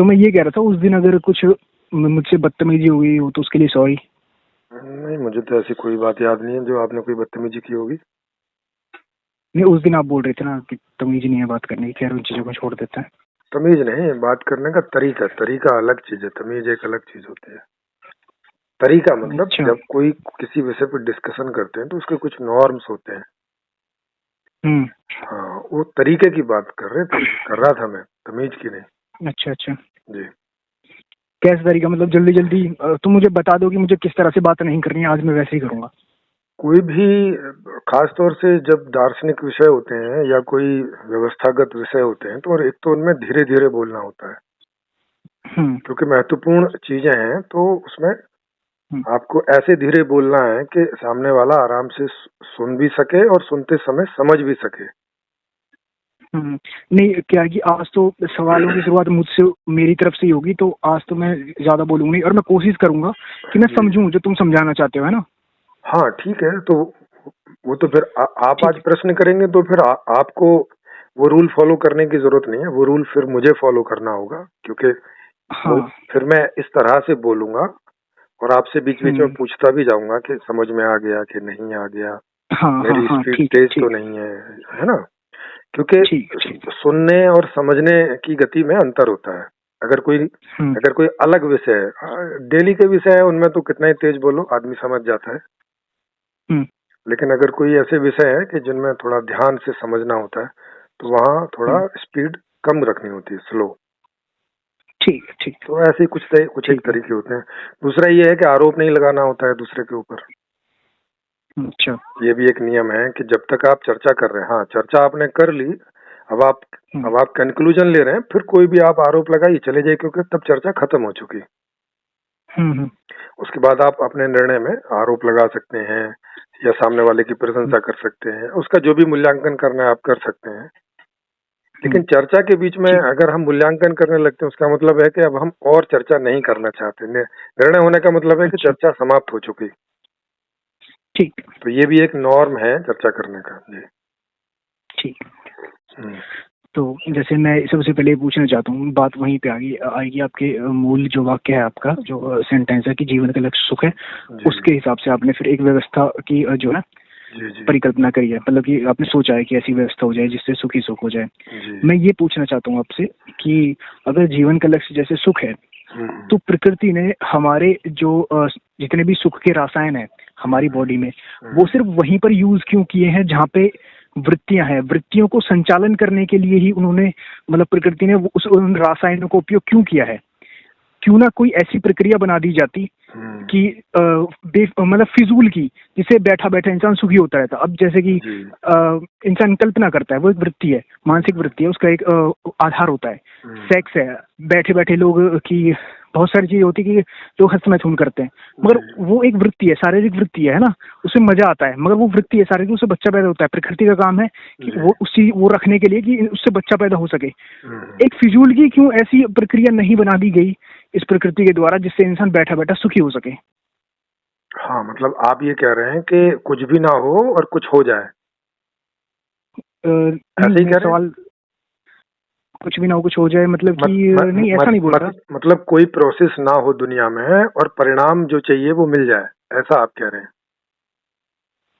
तो मैं ये कह रहा था उस दिन अगर कुछ मुझसे बदतमीजी हो गई हो तो उसके लिए सॉरी। नहीं, मुझे तो ऐसी कोई बात याद नहीं है जो आपने कोई बदतमीजी की होगी। नहीं, उस दिन आप बोल रहे थे ना कि तमीज नहीं है बात करने की, खैर उन चीजों को छोड़ देता है। तमीज नहीं, बात करने का तरीका अलग चीज है, तमीज एक अलग चीज होती है। तरीका मतलब अच्छा। जब कोई किसी विषय पर डिस्कशन करते हैं तो उसके कुछ नॉर्म्स होते हैं। हाँ, वो तरीके की बात कर रहा था मैं, तमीज की नहीं। अच्छा अच्छा। जी। कैसा तरीका, मतलब जल्दी जल्दी तुम मुझे बता दो कि मुझे किस तरह से बात नहीं करनी है, आज मैं वैसे ही करूंगा। कोई भी खास तौर से जब दार्शनिक विषय होते हैं या कोई व्यवस्थागत विषय होते हैं तो एक तो उनमें धीरे धीरे बोलना होता है, क्योंकि महत्वपूर्ण चीजें हैं, तो उसमें आपको ऐसे धीरे बोलना है कि सामने वाला आराम से सुन भी सके और सुनते समय समझ भी सके। नहीं, क्या कि आज तो सवालों की शुरुआत मुझसे मेरी तरफ से ही होगी, तो आज तो मैं ज्यादा बोलूंगा नहीं और मैं कोशिश करूंगा कि मैं समझूं जो तुम समझाना चाहते हो, है ना। हाँ ठीक है, तो वो तो फिर आप आज ठीक। प्रश्न करेंगे तो फिर आपको वो रूल फॉलो करने की जरूरत नहीं है, वो रूल फिर मुझे फॉलो करना होगा, क्योंकि हाँ फिर मैं इस तरह से बोलूंगा और आपसे बीच बीच में पूछता भी जाऊंगा कि समझ में आ गया कि नहीं आ गया, हाँ हाँ मेरी हाँ, स्पीड ठीक तेज तो ठीक नहीं है ना। क्योंकि ठीक ठीक। सुनने और समझने की गति में अंतर होता है। अगर कोई अलग विषय है, डेली के विषय है, उनमें तो कितना ही तेज बोलो आदमी समझ जाता है। लेकिन अगर कोई ऐसे विषय है कि जिनमें थोड़ा ध्यान से समझना होता है तो वहाँ थोड़ा स्पीड कम रखनी होती है, स्लो। ठीक ठीक। तो ऐसे कुछ एक तरीके होते हैं। दूसरा ये है कि आरोप नहीं लगाना होता है दूसरे के ऊपर। अच्छा। ये भी एक नियम है कि जब तक आप चर्चा कर रहे हैं, हाँ चर्चा आपने कर ली, अब आप कंक्लूजन ले रहे हैं, फिर कोई भी आप आरोप लगाइए चले जाइए, क्योंकि तब चर्चा खत्म हो चुकी। उसके बाद आप अपने निर्णय में आरोप लगा सकते हैं या सामने वाले की प्रशंसा कर सकते हैं, उसका जो भी मूल्यांकन करना है आप कर सकते हैं। लेकिन चर्चा के बीच में अगर हम मूल्यांकन करने लगते हैं, उसका मतलब है कि अब हम और चर्चा नहीं करना चाहते। निर्णय होने का मतलब है कि चर्चा समाप्त हो चुकी। ठीक। तो ये भी एक नॉर्म है चर्चा करने का। जी ठीक। तो जैसे मैं सबसे पहले पूछना चाहता हूँ, बात वहीं पे आएगी आपके मूल जो वाक्य है आपका, जो सेंटेंस है कि जीवन का लक्ष्य सुख है, उसके हिसाब से आपने फिर एक व्यवस्था की जो है परिकल्पना करी है, मतलब कि आपने सोचा है कि ऐसी व्यवस्था हो जाए जिससे सुख ही सुख हो जाए। मैं ये पूछना चाहता हूँ आपसे कि अगर जीवन का लक्ष्य जैसे सुख है, तो प्रकृति ने हमारे जो जितने भी सुख के रसायन है हमारी बॉडी में, वो सिर्फ वहीं पर यूज क्यों किए हैं जहाँ पे वृत्तियां हैं? वृत्तियों को संचालन करने के लिए ही उन्होंने, मतलब प्रकृति ने उन रसायनों को उपयोग क्यों किया है? क्यों ना कोई ऐसी प्रक्रिया बना दी जाती कि मतलब फिजूल की, जिससे बैठा बैठा इंसान सुखी होता रहता। अब जैसे कि इंसान कल्पना करता है, वो एक वृत्ति है, मानसिक वृत्ति है, उसका एक आधार होता है। सेक्स है, बैठे बैठे लोग की बहुत सारी चीजें होती है कि लोग हस्तमैथुन करते हैं, मगर वो एक वृत्ति है, शारीरिक वृत्ति है ना, उसमें मजा आता है, मगर वो वृत्ति है शारीरिक, उससे बच्चा पैदा होता है। प्रकृति का काम है कि वो रखने के लिए कि उससे बच्चा पैदा हो सके। एक फिजूल की क्यों ऐसी प्रक्रिया नहीं बना दी गई इस प्रकृति के द्वारा जिससे इंसान बैठा बैठा सुखी हो सके? हाँ, मतलब आप ये कह रहे हैं कि कुछ भी ना हो और कुछ हो जाए, ऐसे ही कह रहे हैं? सवाल कुछ भी ना हो कुछ हो जाए मतलब कि नहीं, ऐसा नहीं बोल रहा। मतलब कोई प्रोसेस ना हो दुनिया में और परिणाम जो चाहिए वो मिल जाए, ऐसा आप कह रहे हैं?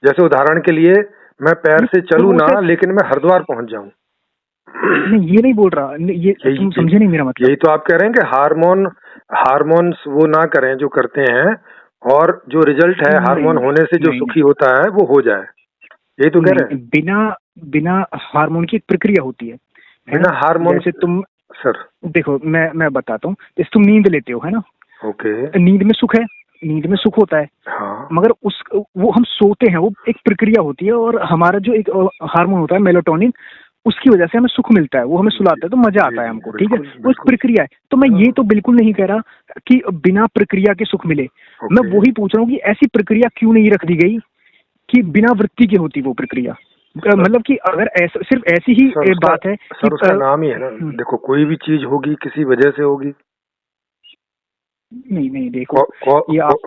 जैसे उदाहरण के लिए मैं पैर से चलूं ना, लेकिन मैं हरिद्वार पहुंच जाऊं। नहीं, ये नहीं बोल रहा, ये तुम समझे नहीं मेरा मतलब। यही तो आप कह रहे हैं कि हार्मोन्स वो ना करें जो करते हैं, और जो रिजल्ट है हार्मोन होने से जो सुखी होता है वो हो जाए, यही तो कह रहे हैं? बिना हार्मोन की एक प्रक्रिया होती है बिना हार्मोन। जैसे तुम सर देखो, मैं बताता हूँ, जैसे तुम नींद लेते हो, है ना? ओके। नींद में सुख है, नींद में सुख होता है। हाँ। मगर वो हम सोते हैं, वो एक प्रक्रिया होती है, और हमारा जो एक हार्मोन होता है मेलाटोनिन, उसकी वजह से हमें सुख मिलता है, वो हमें सुलाता है तो मजा आता है हमको, ठीक है? वो एक प्रक्रिया है। तो मैं ये तो बिल्कुल नहीं कह रहा कि बिना प्रक्रिया के सुख मिले। मैं वही पूछ रहा हूँ कि ऐसी प्रक्रिया क्यों नहीं रख दी गई कि बिना वृत्ति की होती वो प्रक्रिया? मतलब कि अगर सिर्फ ऐसी ही बात है सर, उसका नाम ही है ना। देखो, कोई भी चीज होगी किसी वजह से होगी। नहीं देखो, ये आप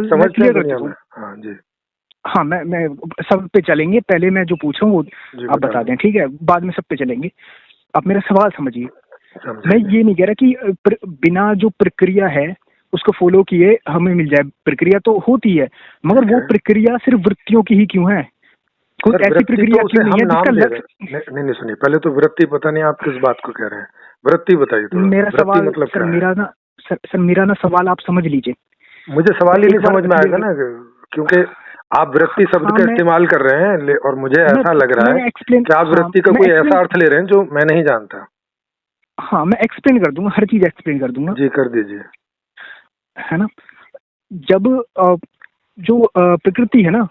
सवाल क्लियर कर चुका हूँ। हाँ जी। हाँ, मैं सब पे चलेंगे, पहले मैं जो पूछ रहा हूँ वो आप बता दें, ठीक है? बाद में सब पे चलेंगे। आप मेरा सवाल समझिए मैं ये नहीं कह रहा कि बिना जो प्रक्रिया है उसको फॉलो किए हमें मिल जाए, प्रक्रिया तो होती है, मगर वो प्रक्रिया सिर्फ वृत्तियों की ही क्यों है? कोई ऐसी प्रक्रिया क्यों नहीं है जिसका लक्ष्य? नहीं सुनिए, पहले तो वृत्ति पता नहीं आप किस बात को कह रहे हैं, वृत्ति बताइए थोड़ा। मेरा सवाल मतलब सर मेरा ना सवाल आप समझ लीजिए। मुझे सवाल ही नहीं समझ में आएगा ना, क्योंकि आप वृत्ति शब्द का इस्तेमाल कर रहे हैं और मुझे ऐसा लग रहा है कि आप वृत्ति का कोई ऐसा अर्थ ले रहे हैं जो मैं नहीं जानता। हाँ, मैं एक्सप्लेन कर दूंगा, हर चीज एक्सप्लेन कर दूंगा। जी कर दीजिए। है ना, जब जो प्रकृति है ना,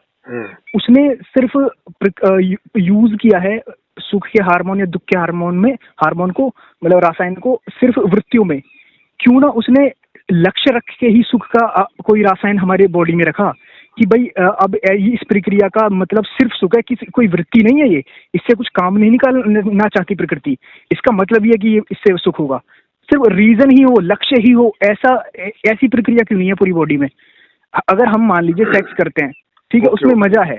उसने सिर्फ यूज किया है सुख के हार्मोन या दुख के हार्मोन को, मतलब रसायन को सिर्फ वृत्तियों में, क्यों ना उसने लक्ष्य रख के ही सुख का कोई रासायन हमारे बॉडी में रखा कि भाई अब इस प्रक्रिया का मतलब सिर्फ सुख है, कि कोई वृत्ति नहीं है, ये इससे कुछ काम नहीं निकालना चाहती प्रकृति, इसका मतलब ये कि इससे सुख होगा, सिर्फ रीजन ही हो, लक्ष्य ही हो, ऐसी प्रक्रिया क्यों नहीं है पूरी बॉडी में? अगर हम मान लीजिए सेक्स करते हैं, ठीक है, उसमें मजा है,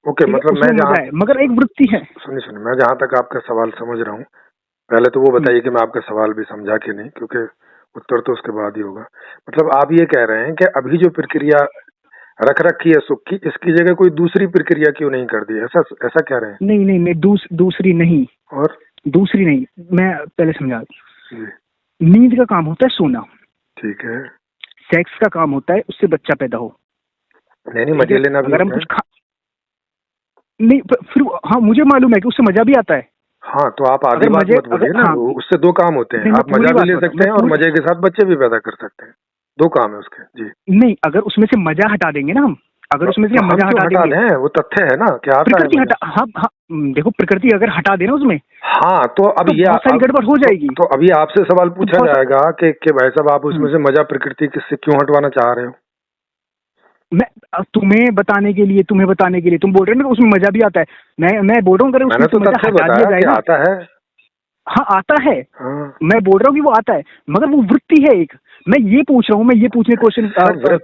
ओके, मतलब मैं मजा है, मगर एक वृत्ति है। सुनिए, मैं जहाँ तक आपका सवाल समझ रहा हूँ, पहले तो वो बताइए कि मैं आपका सवाल भी समझा कि नहीं, क्योंकि उत्तर तो उसके बाद ही होगा। मतलब आप ये कह रहे हैं कि अभी जो प्रक्रिया रख रखी है सुख की, इसकी जगह कोई दूसरी प्रक्रिया क्यों नहीं कर दी, ऐसा कह रहे हैं? नहीं, दूसरी नहीं, और दूसरी नहीं, मैं पहले समझा। नींद का काम होता है सोना, ठीक है, सेक्स का काम होता है उससे बच्चा पैदा हो। नहीं, मजे लेना भी अगर हम कुछ नहीं, फिर हाँ मुझे मालूम है कि उससे मजा भी आता है। हाँ, तो आप आगे बात मत बोलिए ना। हाँ, उससे दो काम होते हैं, आप मजा भी ले सकते हैं और मजे के साथ बच्चे भी पैदा कर सकते हैं, दो काम है उसके। जी नहीं, अगर उसमें से मजा हटा देंगे ना हम, अगर उसमें से मजा हटा देंगे, वो तथ्य है ना क्या आता प्रकृति हटा, हाँ देखो प्रकृति अगर हटा देना उसमें, हाँ, तो अब ये बहुत सारी गड़बड़ हो जाएगी। तो अभी आपसे सवाल पूछा जाएगा कि भाई साहब आप उसमें से मजा प्रकृति किससे क्यों हटवाना चाह रहे हो? मैं तुम्हें बताने के लिए, तुम बोल रहे हो ना उसमें मजा भी आता है, मैं बोल रहा हूँ, मैंने तो तथ्य बताया कि आता है। हाँ आता है, हाँ। मैं बोल रहा हूँ कि वो आता है, मगर वो वृत्ति है एक। मैं ये पूछ रहा हूँ, मैं ये पूछने क्वेश्चन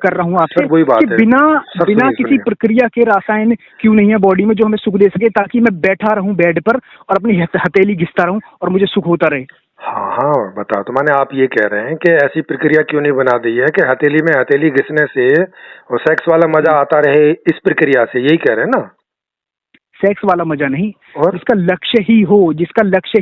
कर रहा हूँ आपसे कि बिना किसी प्रक्रिया के रासायन क्यों नहीं है बॉडी में जो हमें सुख दे सके, ताकि मैं बैठा रहूं बेड पर और अपनी हथेली घिसता रहूं और मुझे सुख होता रहे। हाँ बता, तो माने आप ये कह रहे हैं कि ऐसी प्रक्रिया क्यों नहीं बना दी है कि हथेली में हथेली घिसने से और सेक्स वाला मजा आता रहे, इस प्रक्रिया से, यही कह रहे हैं ना? सेक्स वाला मजा नहीं, और जिसका लक्ष्य ही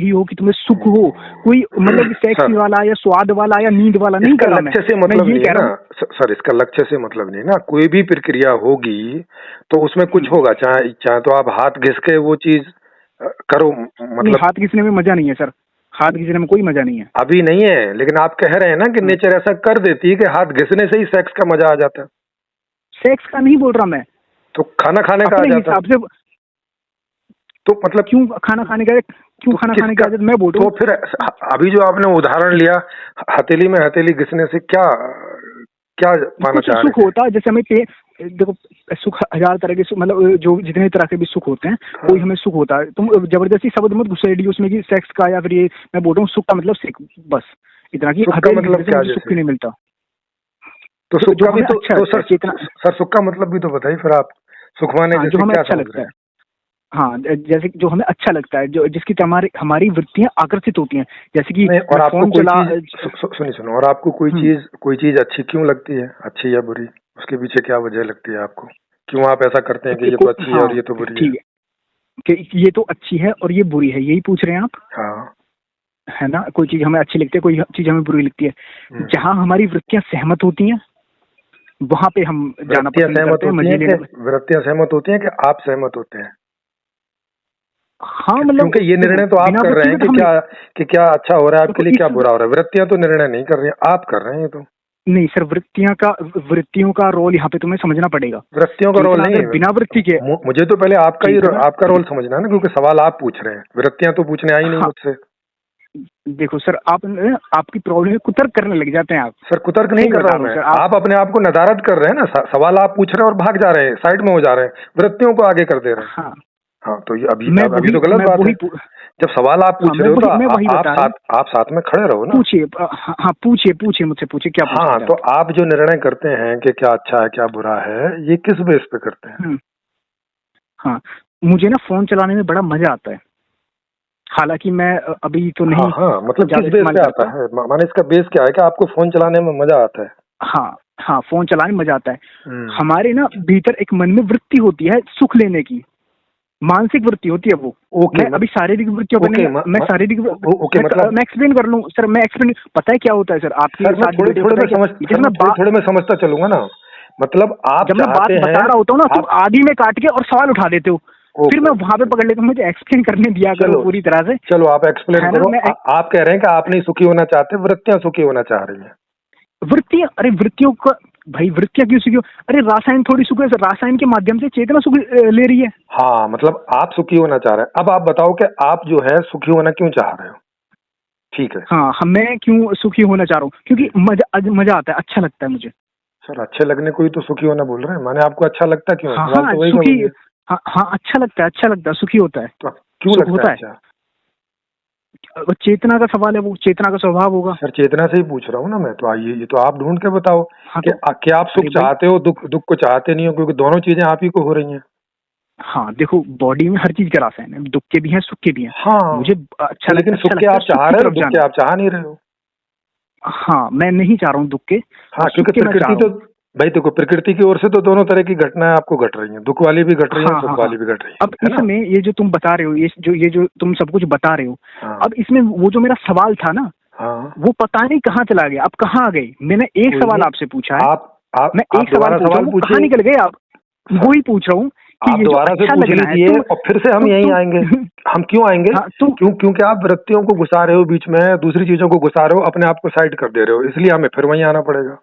हो कि तुम्हें सुख हो, कोई मतलब सेक्स वाला या स्वाद वाला या नींद वाला नहीं कर रहा मैं। लक्ष्य से मतलब नहीं है ना सर, इसका लक्ष्य से मतलब नहीं ना। कोई भी प्रक्रिया होगी तो उसमें कुछ होगा, चाहे तो आप हाथ घिस के वो चीज करो, मतलब हाथ घिसने में मजा नहीं है सर, हाथ घिसने में कोई मजा नहीं है। अभी नहीं है, लेकिन आप कह रहे हैं ना कि नेचर ऐसा कर देती है कि हाथ घिसने से ही सेक्स का मजा आ जाता है। सेक्स का नहीं बोल रहा मैं, तो खाना खाने का आ जाता है। तो मतलब क्यों खाना खाने का आदत मैं बोल रहा हूँ। तो फिर अभी जो आपने उदाहरण लिया हथेली में हथेली घिसने से, क्या पाना चाह रहे हैं? सुख होता है, जैसे हमें देखो सुख हजार तरह के, मतलब जो जितने तरह के भी सुख होते हैं, हाँ। कोई हमें सुख होता है, तुम जबरदस्ती शब्द मत घुसेड़िए उसमें कि सेक्स का या फिर ये, मैं बोल रहा हूँ सुख का मतलब सिख, बस इतना कि मतलब क्या सुख नहीं मिलता। तो सुख का भी तो सर सुख का मतलब भी तो बताइए फिर आप, सुख माने जो हमें अच्छा लगता है। हाँ, जैसे जो हमें अच्छा लगता है, जो जिसकी हमारी वृत्तियां आकर्षित होती हैं, जैसे कि और आपको सुनिए, और आपको कोई चीज अच्छी क्यों लगती है, अच्छी या बुरी, उसके पीछे क्या वजह लगती है आपको? क्यों आप ऐसा करते हैं कि ये तो अच्छी है और ये तो बुरी है? कि ये तो अच्छी है और ये बुरी है, यही पूछ रहे हैं आप? हाँ, है ना, कोई चीज हमें अच्छी लगती है, कोई चीज हमें बुरी लगती है। जहाँ हमारी वृत्तियां सहमत होती हैं वहां पे हम जाना पसंद करते हैं। वृत्तियां सहमत होती हैं कि आप सहमत होते हैं? हाँ, मतलब क्योंकि ये निर्णय तो आप कर रहे हैं कि क्या अच्छा हो रहा है आपके लिए, क्या बुरा हो रहा है। वृत्तियां तो निर्णय नहीं कर रही हैं, आप कर रहे हैं। तो नहीं सर, वृत्तियों का रोल यहाँ पे तुम्हें समझना पड़ेगा। वृत्तियों का रोल नहीं, बिना वृत्ति के मुझे तो पहले आपका रोल समझना है ना, क्योंकि सवाल आप पूछ रहे हैं, वृत्तियां तो पूछने आई नहीं मुझसे। देखो सर, आपकी प्रॉब्लम है, कुतर्क करने लग जाते हैं आप। सर कुतर्क नहीं कर रहा हूँ मैं, आप अपने आप को नदारद कर रहे हैं ना। सवाल आप पूछ रहे हैं और भाग जा रहे हैं, साइड में हो जा रहे हैं, वृत्तियों को आगे कर दे रहे हैं। हाँ, तो ये अभी तो गलत बात है। जब सवाल आप पूछ रहे हो तो आप साथ में खड़े रहो ना। पूछिए मुझसे, पूछिए क्या पूछना है। हाँ, तो आप जो निर्णय करते हैं कि क्या अच्छा है क्या बुरा है, ये किस बेस पे करते हैं? हाँ, मुझे ना फोन चलाने में बड़ा मजा आता है। हालांकि मैं अभी तो नहीं। हाँ, मतलब किस बेस पे आता है, माने इसका बेस क्या है कि आपको फोन चलाने में मजा आता है? हाँ, फोन चलाने में मजा आता है। हमारे ना भीतर एक मन में वृत्ति होती है सुख लेने की, मानसिक वृत्ति होती है वो। मैं अभी शारीरिक वृत्तियों पे नहीं, मैं शारीरिक मतलब मैं एक्सप्लेन कर लूँ सर, मैं एक्सप्लेन। पता है क्या होता है सर, आपके साथ थोड़े मैं समझता चलूंगा ना, मतलब आप जब मैं बात बता रहा होता हूँ ना, तो आधी में काट के और सवाल उठा देते हो, फिर मैं वहां पे पकड़ लेता हूँ। मुझे एक्सप्लेन करने दिया करो पूरी तरह से। चलो आप एक्सप्लेन करो। आप कह रहे हैं कि आप नहीं सुखी होना चाहते, वृत्तियां सुखी होना चाह रही हैं। वृत्तियां, अरे वृत्तियों का भाई, वृत्तियां क्यों सुखी हो? अरे रासायन थोड़ी सुख है, रासायन के माध्यम से चेतना सुख ले रही है। हाँ, मतलब आप सुखी होना चाह रहे हैं। अब आप बताओ कि आप जो है सुखी होना क्यों चाह रहे हो? ठीक है। हाँ, मैं क्यों सुखी होना चाह रहा हूँ? क्योंकि मजा आता है, अच्छा लगता है मुझे। सर अच्छे लगने को ही तो सुखी होना बोल रहे हैं, माने आपको अच्छा लगता क्यों है? हाँ, तो सुखी, हाँ अच्छा लगता है, अच्छा लगता है, सुखी होता है। तो क्यों लगता है अच्छा? चेतना का सवाल है, वो चेतना का स्वभाव होगा। सर चेतना से ही पूछ रहा हूँ ना मैं तो। आइए, ये तो आप ढूंढ के बताओ कि क्या आप सुख चाहते हो, दुख को चाहते नहीं हो, क्योंकि दोनों चीजें आप ही को हो रही हैं। हाँ देखो, बॉडी में हर चीज का रासायन है, दुख के भी हैं, सुख के भी हैं। हाँ, मुझे अच्छा लेकिन सुख के आप चाह रहे हो, दुख के आप चाह नहीं रहे हो। हाँ, मैं नहीं चाह रहा हूँ दुख के। हाँ, क्योंकि प्रकृति तो भाई देखो, प्रकृति की ओर से तो दोनों तरह की घटनाएं आपको घट रही हैं, दुख वाली भी घट रही है, सुख वाली भी घट रही है। अब इसमें ये जो तुम बता रहे हो, ये जो तुम सब कुछ बता रहे हो, अब इसमें वो जो मेरा सवाल था ना, वो पता नहीं कहाँ चला गया, अब कहाँ आ गई? मैंने एक सवाल आपसे पूछा है, मैं एक सवाल पूछा, कहाँ निकल गए आप? वही पूछ रहा हूँ कि दोबारा से पूछ लीजिए और फिर से हम यहीं आएंगे। हम क्यों आएंगे? क्योंकि आप वृत्तियों को घुसा रहे हो बीच में, दूसरी चीजों को घुसा रहे हो, अपने आप को साइड कर दे रहे हो, इसलिए हमें फिर वहीं आना पड़ेगा।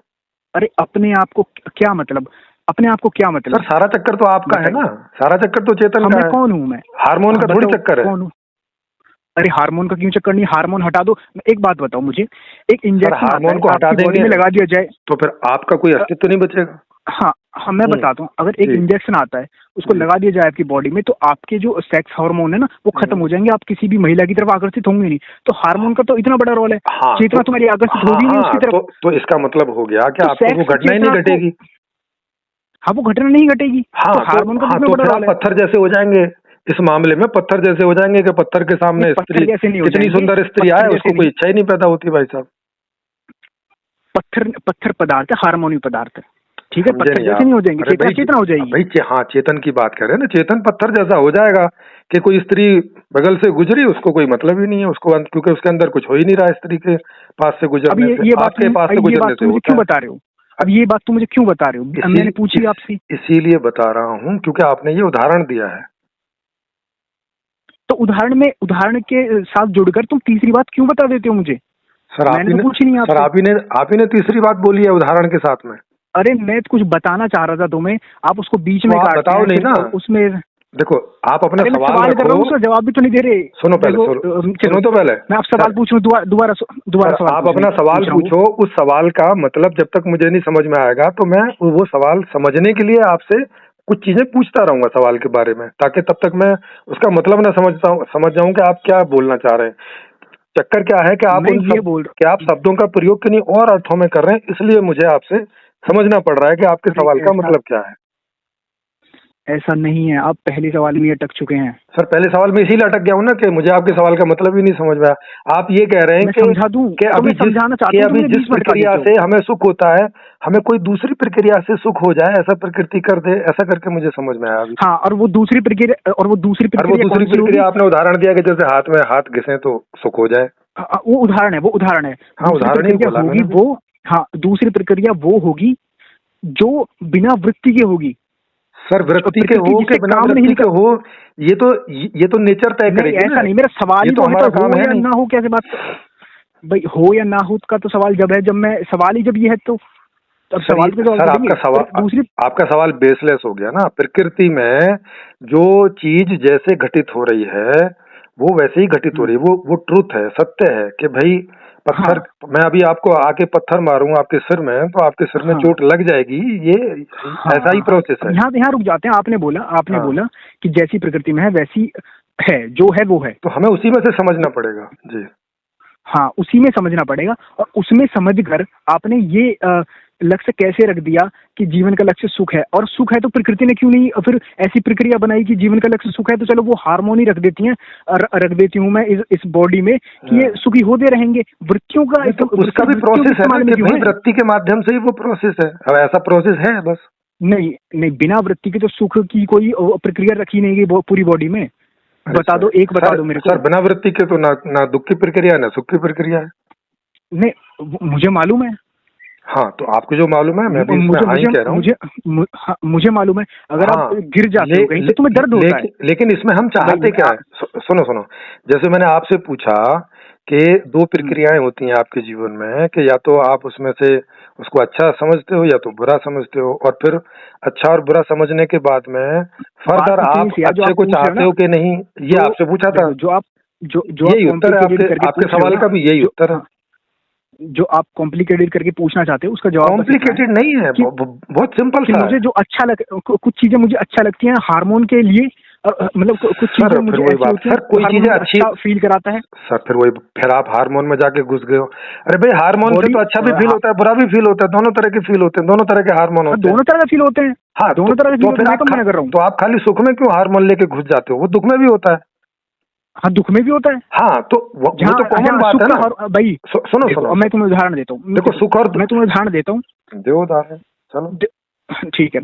अरे अपने आप को क्या मतलब? अपने आप को क्या मतलब? सर सारा चक्कर तो आपका है ना, सारा चक्कर तो चेतन का है। कौन हूँ मैं? हार्मोन का थोड़ी चक्कर है। अरे हार्मोन का क्यों चक्कर नहीं? हार्मोन हटा दो। एक बात बताओ मुझे, एक इंजेक्शन हार्मोन को हटा देंगे में लगा दिया जाए तो फिर आपका कोई अस्तित्व नहीं बचेगा। हाँ, मैं बताता हूँ। अगर एक इंजेक्शन आता है, उसको लगा दिया जाए आपकी बॉडी में, तो आपके जो सेक्स हार्मोन है ना, वो खत्म हो जाएंगे, आप किसी भी महिला की तरफ आकर्षित होंगे नहीं। तो हार्मोन का तो इतना बड़ा रोल है। चेतना तुम्हारी आकर्षित होगी नहीं उसकी तरफ। तो इसका मतलब हो गया कि आपको वो घटना ही नहीं घटेगी। हाँ, वो घटना नहीं घटेगी। हाँ, तो हार्मोन का कितना बड़ा रोल है। पत्थर जैसे हो जाएंगे, इस मामले में पत्थर जैसे हो जाएंगे कि पत्थर के सामने स्त्री, कितनी सुंदर स्त्री आए, उसको कोई इच्छा ही नहीं पैदा होती भाई साहब। पत्थर पदार्थ है, हार्मोनी पदार्थ है, ठीक है? पत्थर जैसे नहीं हो जाएंगे, चेतना हो जाएगी भाई। हाँ, चेतन की बात कर रहे हैं ना, चेतन पत्थर जैसा हो जाएगा कि कोई स्त्री बगल से गुजरी, उसको कोई मतलब ही नहीं है उसको, क्योंकि उसके अंदर कुछ हो ही नहीं रहा है स्त्री के पास से गुजरने से, आपके पास से गुजरने से। क्यों बता रहे हो? अब ये बात तुम मुझे क्यों बता रहे हो? मैंने पूछी आपसे, इसीलिए बता रहा हूँ क्योंकि आपने ये उदाहरण दिया है। तो उदाहरण के साथ जुड़कर तुम तीसरी बात क्यों बता देते हो मुझे? सर आप ही ने तीसरी बात बोली है उदाहरण के साथ में। अरे मैं कुछ बताना चाह रहा था तुम्हें, आप उसको बीच में काट बताओ नहीं ना उसमें। देखो आप अपने सवाल कर रहा हूँ, उसका जवाब भी तो नहीं दे रहे। सुनो तो पहले मैं आप सवाल पूछूं, दोबारा सवाल आप अपना सवाल पूछो। उस सवाल का मतलब जब तक मुझे नहीं समझ में आएगा तो मैं वो सवाल समझने के लिए आपसे कुछ चीजें पूछता रहूंगा सवाल के बारे में, ताकि तब तक मैं उसका मतलब ना समझ जाऊं कि आप क्या बोलना चाह रहे हैं। चक्कर क्या है कि आप शब्दों का प्रयोग किन्हीं और अर्थों में कर रहे हैं, इसलिए मुझे आपसे समझना पड़ रहा है कि आपके सवाल का मतलब क्या है। ऐसा नहीं है, आप पहले सवाल में अटक चुके हैं। सर पहले सवाल में इसीलिए अटक गया हूँ ना कि मुझे आपके सवाल का मतलब ही नहीं समझ में आया। आप ये कह रहे हैं कि अभी जिस प्रक्रिया से हमें सुख होता है, हमें कोई दूसरी प्रक्रिया से सुख हो जाए, ऐसा प्रकृति कर दे, ऐसा करके मुझे समझ में आया अभी। हाँ, और वो दूसरी प्रक्रिया आपने उदाहरण दिया कि जैसे हाथ में हाथ घिसे तो सुख हो जाए। वो उदाहरण है। हाँ, उदाहरण ही बोला होगी वो। हाँ, दूसरी प्रक्रिया वो होगी जो बिना वृत्ति के होगी। सर वृत्ति के हो के बिना वृत्ति के हो, ये तो नेचर तय करेगी। ऐसा नहीं, मेरा सवाल ही तो हमारा काम है ना हो, कैसे बात भाई, हो या ना हो का तो सवाल जब है, जब मैं सवाल ही जब ये है तो सवाल के सर आपका सवाल बेसलेस हो गया ना। प्रकृति में जो चीज जैसे घटित हो रही है वो वैसे ही घटित हो रही है, वो ट्रूथ है, सत्य है कि भाई पत्थर। मैं अभी आपको आके पत्थर मारूंगा आपके सिर में तो आपके सिर में चोट लग जाएगी, ये ऐसा ही प्रोसेस है। यहाँ रुक जाते हैं। आपने बोला कि जैसी प्रकृति में है वैसी है, जो है वो है, तो हमें उसी में से समझना पड़ेगा जी। हाँ, उसी में समझना पड़ेगा, और उसमें समझकर आपने ये लक्ष्य कैसे रख दिया कि जीवन का लक्ष्य सुख है, और सुख है तो प्रकृति ने क्यों नहीं फिर ऐसी प्रक्रिया बनाई कि जीवन का लक्ष्य सुख है, तो चलो वो हार्मोन ही रख देती हैं, रख देती हूँ मैं इस बॉडी में कि ये सुखी होते रहेंगे। वृत्तियों का तो उसका भी प्रोसेस है ना कि भाई वृत्ति के माध्यम से ही वो प्रोसेस है। अब ऐसा प्रोसेस है बस। नहीं, बिना वृत्ति के तो सुख की कोई प्रक्रिया रखी नहीं गई पूरी बॉडी में। बता दो, एक बता दो मेरे को। सर बिना वृत्ति के तो ना दुख की प्रक्रिया है ना सुख की प्रक्रिया है। नहीं, मुझे मालूम है। हाँ, तो आपको जो मालूम है मैं भी इसमें हाँ ही कह रहा हूँ। मुझे मालूम है। अगर आप गिर जाते हो कहीं तो तुम्हें दर्द होता है। लेकिन इसमें हम चाहते क्या है? सुनो, जैसे मैंने आपसे पूछा कि 2 प्रक्रियाएं होती हैं आपके जीवन में, कि या तो आप उसमें से उसको अच्छा समझते हो या तो बुरा समझते हो, और फिर अच्छा और बुरा समझने के बाद में फर्दर आप अच्छे को चाहते हो कि नहीं, ये आपसे पूछा था। यही उत्तर है आपके सवाल का भी, यही उत्तर है जो आप कॉम्प्लिकेटेड करके पूछना चाहते हो उसका जवाब कॉम्प्लिकेटेड नहीं है, बहुत सिंपल सा। मुझे जो अच्छा कुछ चीजें मुझे अच्छा लगती हैं हार्मोन के लिए, मतलब कुछ चीजें मुझे ऐसी होती हैं, कोई चीजें अच्छी फील कराता है सर। फिर आप हार्मोन में जाके घुस गए हो। अरे भाई हार्मोन से तो अच्छा भी फील होता है, बुरा भी फील होता है, दोनों तरह के फील होते हैं, दोनों तरह के हार्मोन होते हैं। दोनों तरह के फील होते हैं। हाँ, दोनों तरह के फील होते हैं। मैं कर रहा हूँ। तो आप खाली सुख में क्यों हार्मोन लेके घुस जाते हो? वो दुख में भी होता है। हाँ, दुख में भी होता है। हाँ, तो वो तो कॉमन बात है ना भाई। सुनो, मैं तुम्हें उदाहरण देता हूँ। देखो सुख और मैं तुम्हें उदाहरण देता हूँ। दो उदाहरण। चलो ठीक है।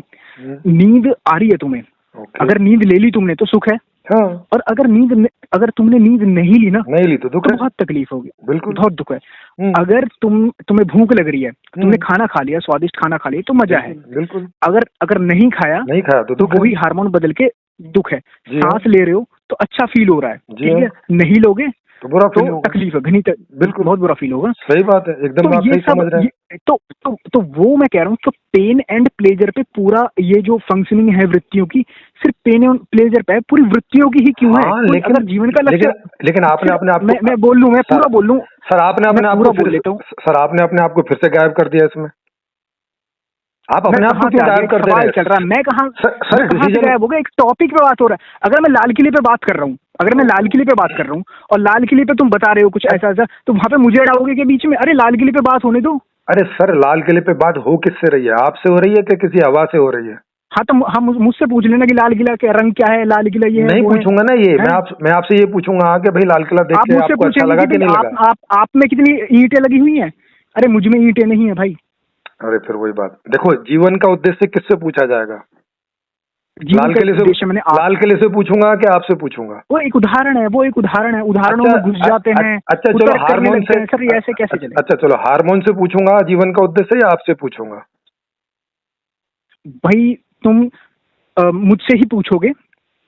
नींद आ रही है तुम्हें, अगर नींद ले ली तुमने तो सुख है। हाँ। और अगर तुमने नींद नहीं ली ना, नहीं ली तो दुख है। बहुत तकलीफ होगी, बिल्कुल बहुत दुख है। अगर तुम्हें भूख लग रही है, तुमने खाना खा लिया, स्वादिष्ट खाना खा लिया तो मजा है। बिल्कुल। अगर नहीं खाया तो दुख वही हार्मोन बदल के दुख है। सांस ले रहे हो तो अच्छा फील हो रहा है, ठीक है। नहीं लोगे तो बुरा फील होगा, तकलीफ है, घनी बिल्कुल बहुत बुरा फील होगा। सही बात है, एकदम बात सही समझ रहे हैं। तो वो मैं कह रहा हूँ, तो पेन एंड प्लेजर पे पूरा ये जो फंक्शनिंग है वृत्तियों की, सिर्फ पेन एंड प्लेजर पे है, पूरी वृत्तियों की ही क्यों है? लेकिन अगर जीवन का लक्ष्य, लेकिन आपने अपने आप, मैं बोल लूँ, मैं पूरा बोल लूँ सर। आपने अपने आप को बोल लेता हूँ सर, आपने अपने आप को फिर से गायब कर दिया इसमें। आप अपने आप को क्यों गायब कर दे रहे हैं? चल रहा है, मैं कहाँ से गायब हो गया? एक टॉपिक पे बात हो रहा है। अगर मैं लाल किले पे बात कर रहा हूँ, और लाल किले पे तुम बता रहे हो कुछ ऐसा, तो वहाँ पे मुझे अड़ाओगे के बीच में? अरे लाल किले पे बात होने दो। अरे सर, लाल किले पे बात हो किससे रही है? आपसे हो रही है कि किसी हवा से हो रही है? हाँ, तो हम मुझसे पूछ लेना कि लाल किला का रंग क्या है, लाल किला ये नहीं पूछूंगा ना ये। मैं आपसे ये पूछूंगा कि भाई लाल किला देख के आपको अच्छा लगा कि नहीं लगा? आप में कितनी ईंटें लगी हुई हैं? अरे मुझ में ईंटें नहीं है भाई। अरे फिर वही बात। देखो, जीवन का उद्देश्य किससे पूछा जाएगा? लाल किले से पूछूंगा कि आपसे पूछूंगा? वो एक उदाहरण है, उदाहरणों में घुस जाते हैं। अच्छा चलो हार्मोन से, सर ये ऐसे कैसे चले? अच्छा चलो हार्मोन से पूछूंगा जीवन का उद्देश्य, या आपसे पूछूंगा? भाई तुम मुझसे ही पूछोगे।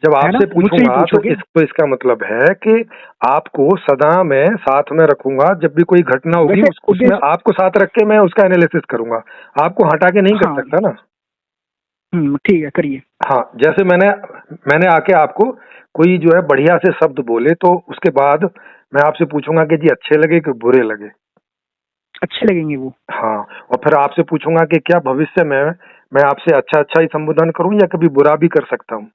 जब आपसे पूछूंगा तो इसका मतलब है कि आपको सदा मैं साथ में रखूंगा। जब भी कोई घटना होगी उसमें आपको साथ रख के मैं उसका एनालिसिस करूंगा, आपको हटा के नहीं कर सकता ना। ठीक है, करिए। हाँ, जैसे मैंने आके आपको कोई जो है बढ़िया से शब्द बोले, तो उसके बाद मैं आपसे पूछूंगा कि जी अच्छे लगे कि बुरे लगे? अच्छे लगेंगे वो। हाँ, और फिर आपसे पूछूंगा कि क्या भविष्य में मैं आपसे अच्छा ही संबोधन करूं या कभी बुरा भी कर सकता हूँ?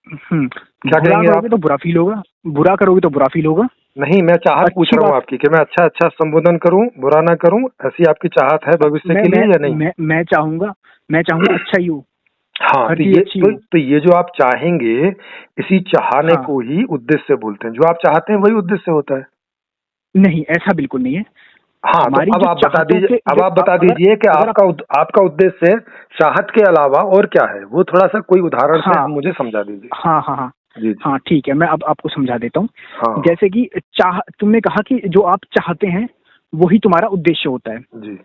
क्या कहेंगे आप? तो बुरा फील होगा, बुरा करोगे तो बुरा फील होगा। नहीं, मैं चाहत पूछ रहा हूँ आपकी कि मैं अच्छा संबोधन करूं, बुरा ना करूं, ऐसी आपकी चाहत है भविष्य के लिए या नहीं? मैं चाहूंगा अच्छा ही हो। हाँ, तो ये जो आप चाहेंगे, इसी चाहने को ही उद्देश्य बोलते हैं। जो आप चाहते हैं वही उद्देश्य होता है। नहीं, ऐसा बिल्कुल नहीं है। हाँ, तो अब आप बता दीजिए कि आपका उद्देश्य चाहत के अलावा और क्या है? वो थोड़ा सा कोई उदाहरण से मुझे समझा दीजिए। हाँ, जी। ठीक है, मैं अब आपको समझा देता हूँ। जैसे कि तुमने कहा कि जो आप चाहते हैं वही तुम्हारा उद्देश्य होता है। जी,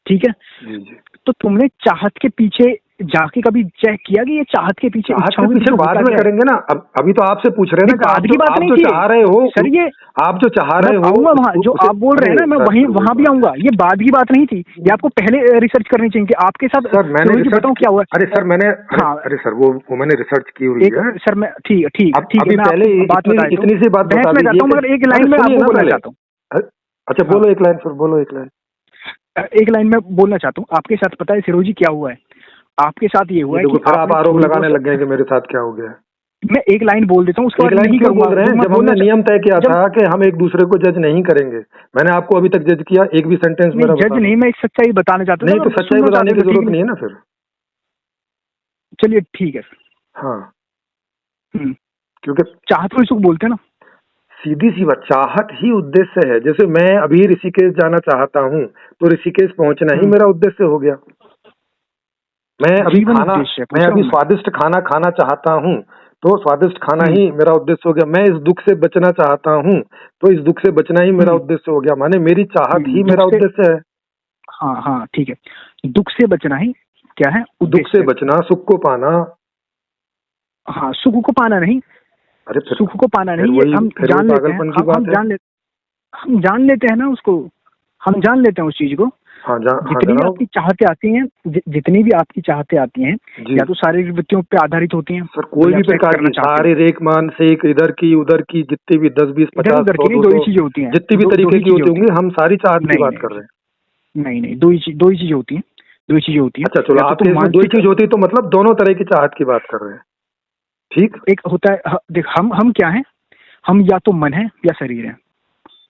ठीक है। जी। तो तुमने चाहत के पीछे जाके कभी चेक किया कि ये चाहत के पीछे बाद में करेंगे ना? अभी तो आपसे पूछ रहे हैं ना, बाद की बात नहीं थी। चाह रहे हो सर, ये आप जो चाह रहे हो वहाँ जो आप बोल रहे हैं ना, मैं वहाँ भी आऊंगा। ये बाद की बात नहीं थी, ये आपको पहले रिसर्च करनी चाहिए कि आपके साथ। सर मैंने बताऊँ क्या हुआ? अरे सर मैंने अरे सर वो मैंने रिसर्च की हुई है सर। मैं ठीक है, पहले इतनी सी बात बता दीजिए, मगर एक लाइन में आपको बोलना चाहता हूँ। अच्छा बोलो एक लाइन, फिर बोलो एक लाइन में बोलना चाहता हूँ। आपके साथ पता है सिरोजी क्या हुआ है? आपके साथ ये हुआ है कि आप आरोप लगाने लग गए कि मेरे साथ क्या हो गया। मैं एक लाइन बोल देता हूँ, उसके बाद नहीं क्यों बोल रहे हैं? जब हमने नियम तय किया था कि हम एक दूसरे को जज नहीं करेंगे, मैंने आपको अभी तक जज किया? एक भी सेंटेंस मेरा जज नहीं, मैं एक सच्चाई बताना चाहता हूँ। नहीं, तो सच्चाई बताने की जरूरत नहीं है ना फिर। चलिए ठीक है। हाँ, क्योंकि चाहत को सुख बोलते हैं ना। सीधी सी बात, चाहत ही उद्देश्य है। जैसे मैं अभी ऋषिकेश जाना चाहता हूँ, तो ऋषिकेश पहुंचना ही मेरा उद्देश्य हो गया। मैं अभी स्वादिष्ट खाना खाना चाहता हूँ, तो स्वादिष्ट खाना ही मेरा उद्देश्य हो गया। मैं इस दुख से बचना चाहता हूँ, तो इस दुख से बचना ही मेरा उद्देश्य हो गया। माने मेरी चाहत ही मेरा उद्देश्य है। हाँ हाँ ठीक है, दुख से बचना ही क्या है? दुख से बचना, सुख को पाना। हाँ, सुख को पाना नहीं। अरे सुख को पाना नहीं, ये हम जान लेते हैं। हम जान लेते हैं ना उसको, हम जान लेते हैं उस चीज को। हाँ, जितनी भी आपकी चाहते आती हैं, जितनी भी आपकी चाहते आती हैं, या तो शारीरिक वृत्तियों पे आधारित होती हैं। सर, कोई भी प्रकार की शारीरिक, मानसिक, इधर की उधर की, जितनी भी 10, 20, 50, 100, 200 चीजें होती हैं, जितनी भी तरीके की होंगी, हम सारी चाहत की बात कर रहे हैं। नहीं, दो ही चीजें होती हैं, दो ही चीजें होती हैं। अच्छा चलो, आपके इसमें दो ही चीज होती है, तो मतलब दोनों तरह की चाहत की बात कर रहे हैं। ठीक, एक होता है, देख हम क्या है, हम या तो मन है या शरीर है।